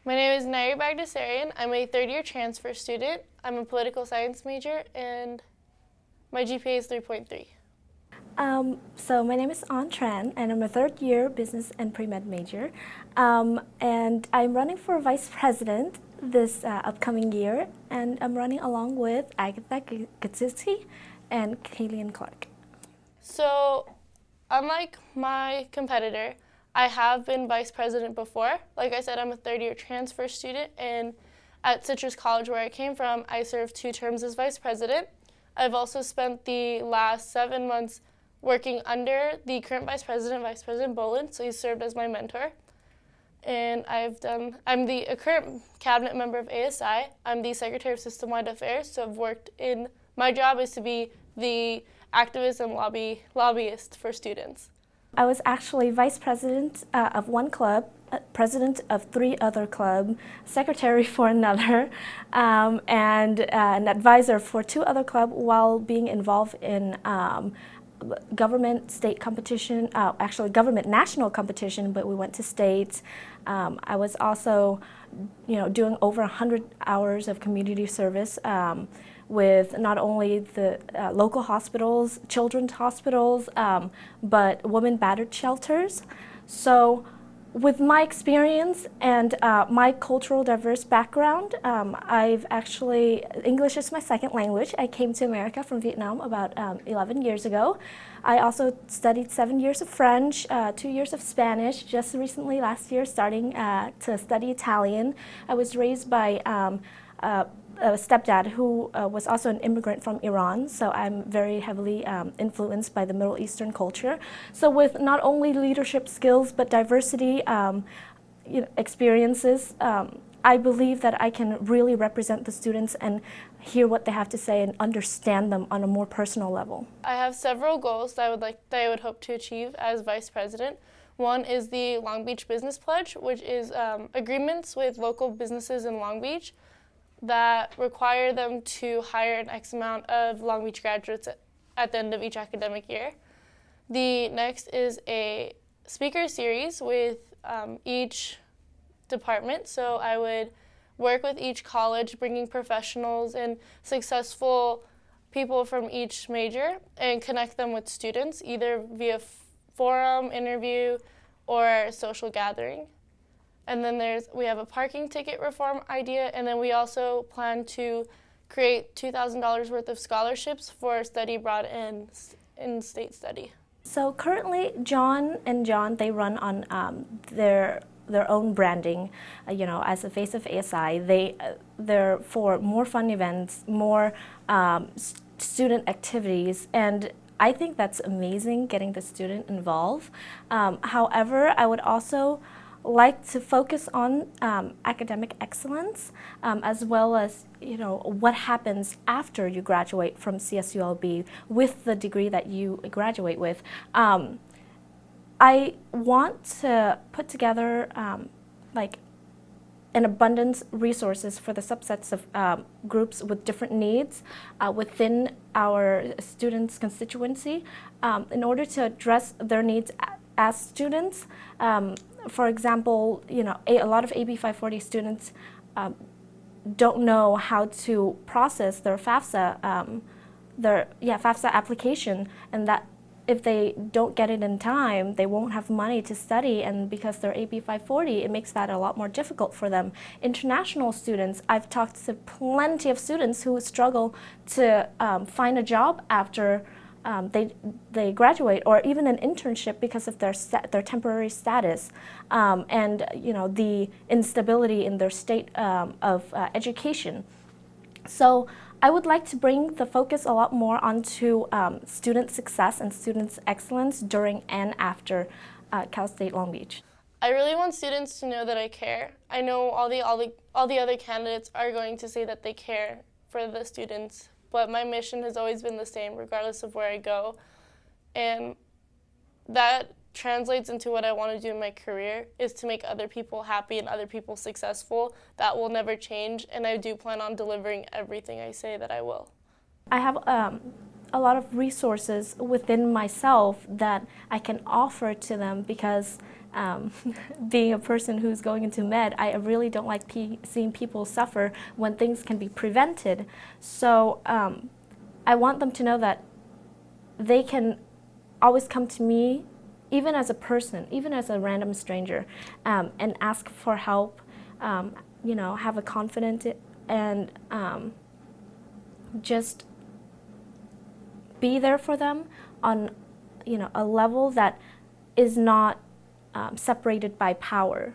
My name is Nayiri Baghdassarian. I'm a third-year transfer student. I'm a political science major, and my GPA is 3.3. So my name is Tran, and I'm a third-year business and pre-med major. And I'm running for vice president this upcoming year, and I'm running along with Agatha Gatsitsky and Kayleen Clark. So, unlike my competitor, I have been vice president before. Like I said, I'm a third-year transfer student, and at Citrus College, where I came from, I served 2 terms as vice president. I've also spent the last 7 months working under the current Vice President Boland, so he served as my mentor. And I'm a current cabinet member of ASI. I'm the Secretary of System-Wide Affairs, so my job is to be the activist and lobbyist for students. I was actually vice president of one club, president of 3 other clubs, secretary for another, and an advisor for 2 other clubs while being involved in government state competition, actually government national competition, but we went to states. I was also, doing over 100 hours of community service with not only the local hospitals, children's hospitals, but women battered shelters. So with my experience and my cultural diverse background, English is my second language. I came to America from Vietnam about 11 years ago. I also studied 7 years of French, 2 years of Spanish, just recently last year starting to study Italian. I was raised by a stepdad who was also an immigrant from Iran, so I'm very heavily influenced by the Middle Eastern culture. So with not only leadership skills but diversity experiences, I believe that I can really represent the students and hear what they have to say and understand them on a more personal level. I have several goals that I would hope to achieve as vice president. One is the Long Beach Business Pledge, which is agreements with local businesses in Long Beach that require them to hire an X amount of Long Beach graduates at the end of each academic year. The next is a speaker series with each department. So I would work with each college, bringing professionals and successful people from each major and connect them with students, either via forum, interview, or social gathering. And then we have a parking ticket reform idea, and then we also plan to create $2,000 worth of scholarships for study abroad and in-state study. So currently, John, they run on their own branding, as the face of ASI. They're for more fun events, more student activities, and I think that's amazing, getting the student involved. However, I would also like to focus on academic excellence, as well as what happens after you graduate from CSULB with the degree that you graduate with. I want to put together an abundance resources for the subsets of groups with different needs within our students' constituency in order to address their needs as students. For example, a lot of AB 540 students don't know how to process their FAFSA, FAFSA application, and that if they don't get it in time, they won't have money to study, and because they're AB 540, it makes that a lot more difficult for them. International students, I've talked to plenty of students who struggle to find a job after they graduate, or even an internship because of their temporary status, and the instability in their state of education. So I would like to bring the focus a lot more onto student success and student excellence during and after Cal State Long Beach. I really want students to know that I care. I know all the other candidates are going to say that they care for the students, but my mission has always been the same regardless of where I go. And that translates into what I want to do in my career, is to make other people happy and other people successful. That will never change, and I do plan on delivering everything I say that I will. I have a lot of resources within myself that I can offer to them because being a person who's going into med, I really don't like seeing people suffer when things can be prevented. So I want them to know that they can always come to me, even as a person, even as a random stranger, and ask for help, have a confidence and just be there for them on, a level that is not separated by power.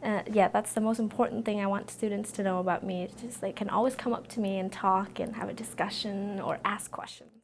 That's the most important thing I want students to know about me. It's just they can always come up to me and talk and have a discussion or ask questions.